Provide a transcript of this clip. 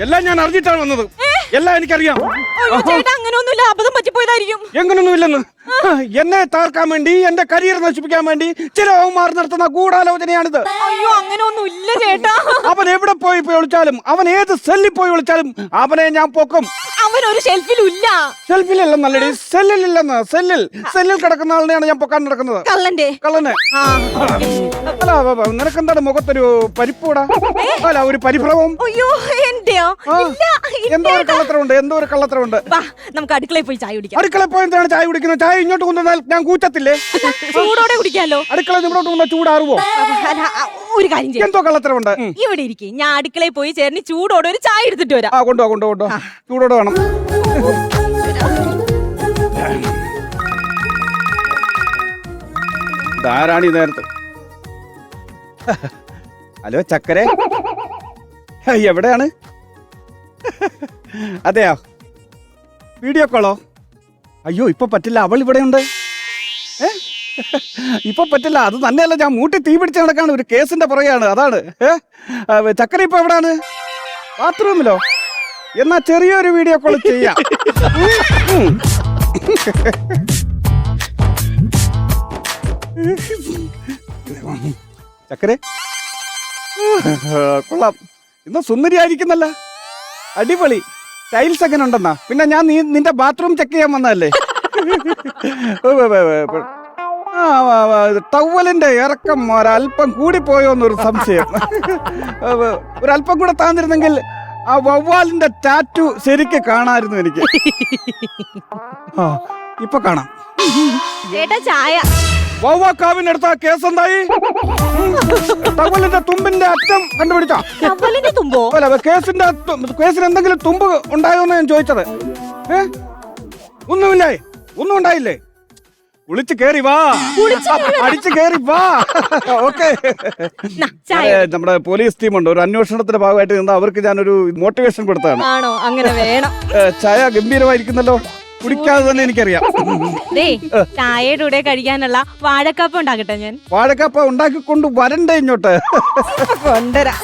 എല്ലാം ഞാൻ അറിഞ്ഞിട്ടാണ് വന്നത്. എല്ലാം എനിക്കറിയാം. അങ്ങനെയൊന്നുമില്ല, അബദ്ധം പറ്റിപ്പോയതായിരിക്കും. എങ്ങനൊന്നുമില്ലെന്ന് എന്നെ താർക്കാൻ വേണ്ടി, എന്റെ കരിയർ നശിപ്പിക്കാൻ വേണ്ടി ചില അവന്മാർ നടത്തുന്ന ഗൂഢാലോചനയാണിത്. അയ്യോ, അങ്ങനെയൊന്നും ഇല്ല ചേട്ടാ. അവൻ എവിടെ പോയി ഒളിച്ചാലും, അവൻ ഏത് സെല്ലിൽ പോയി ഒളിച്ചാലും അവനെ ഞാൻ പൊക്കും. അവൻ ഒരു ഷെൽഫിലും ഇല്ല. ഷെൽഫിലല്ലെന്നല്ലടി, സെല്ലിലില്ലെന്ന്. സെല്ലിൽ കിടക്കുന്ന ആളിനെയാണ് ഞാൻ പൊക്കാൻ നടക്കുന്നത്. കള്ളന്റെ കള്ളനെ. അല്ല, നിനക്കെന്താണ് മുഖത്തൊരു പരിപ്പൂടാ? അല്ല, ഒരു പരിഭ്രമം. അയ്യോ, എന്റെയോ? എന്തോ ഒരു കള്ളത്തരമുണ്ട്, എന്തോ ഒരു കള്ളത്തരമുണ്ട്. നമുക്ക് അടുക്കളയിൽ പോയി ചായ കുടിക്കാം. അടുക്കളയിൽ പോയി എന്താണ് ചായ കുടിക്കുന്നത്? ചായ ഇങ്ങോട്ട് കൊണ്ടുവന്നാൽ ഞാൻ കൂറ്റത്തില്ലേ? ചൂടോടെ കുടിക്കാലോ. അടുക്കള ഇങ്ങോട്ട് കൊണ്ടുവന്നാൽ ചൂടാറുവോ? ഒരു കാര്യം ചെയ്യാം, എന്തോ കള്ളത്തരമുണ്ട്. ഇവിടെ ഇരിക്കും, ഞാൻ അടുക്കളയിൽ പോയി ചേർന്ന് ചൂടോടെ ഒരു ചായ എടുത്തിട്ട് വരാം. കൊണ്ടോ ചൂടോടെ വേണം. ധാരാണി നേരത്തെ. ഹലോ ചക്കരെ, എവിടെയാണ്? അതെയോ, വീഡിയോ കോളോ? അയ്യോ, ഇപ്പൊ പറ്റില്ല, അവൾ ഇവിടെ ഉണ്ട്. ഇപ്പൊ പറ്റില്ല. അത് തന്നെയല്ല, ഞാൻ മൂട്ടി തീ പിടിച്ച് നടക്കാണ്, ഒരു കേസിന്റെ പുറകെയാണ്, അതാണ്. ചക്കര ഇപ്പൊ എവിടാണ്? ബാത്റൂമിലോ? എന്നാ ചെറിയൊരു വീഡിയോ കോൾ ചെയ്യാം. ചക്കരെ, കൊള്ളാം, ഇന്ന് സുന്ദരിയായിരിക്കുന്നല്ല. അടിപൊളി. ടൈൽസ് എങ്ങനെ ഉണ്ടെന്നാ? പിന്നെ ഞാൻ നിന്റെ ബാത്റൂം ചെക്ക് ചെയ്യാൻ വന്നതല്ലേ. ടവലിന്റെ ഇറക്കം ഒരല്പം കൂടിപ്പോയോന്നൊരു സംശയം. ഒരല്പം കൂടെ താന്നിരുന്നെങ്കിൽ ആ വവ്വാലിന്റെ ടാറ്റു ശരിക്ക് കാണായിരുന്നു എനിക്ക്. ഇപ്പൊ കാണാം. ചേട്ടാ ചായ. വവ്വാക്കാവിനടുത്ത കേസ് എന്തായി? ടവലിന്റെ തുമ്പിന്റെ അറ്റം കണ്ടുപിടിച്ചാ? തുമ്പോ? അല്ല, കേസിന് എന്തെങ്കിലും തുമ്പ് ഉണ്ടായോന്ന് ഞാൻ ചോദിച്ചത്. ഒന്നുമില്ലേ? ഒന്നും ഉണ്ടായില്ലേ? വിളിച്ചു കേറി വാ, അടിച്ചു കേറി വാ. ഓക്കെ, നമ്മുടെ പോലീസ് ടീമുണ്ട്, ഒരു അന്വേഷണത്തിന്റെ ഭാഗമായിട്ട് നിന്ന് അവർക്ക് ഞാനൊരു മോട്ടിവേഷൻ കൊടുത്തതാണ്. ആണോ? അങ്ങനെ വേണം. ചായ ഗംഭീരമായിരിക്കുന്നല്ലോ, കുടിക്കാതെ തന്നെ എനിക്കറിയാം. ചായയുടെ കൂടെ കഴിക്കാനുള്ള വാഴക്കപ്പ ഉണ്ടാക്കട്ടെ ഞാൻ? വാഴക്കപ്പ ഉണ്ടാക്കിക്കൊണ്ട് വരണ്ടേ ഇങ്ങോട്ട്? കൊണ്ടുവരാം.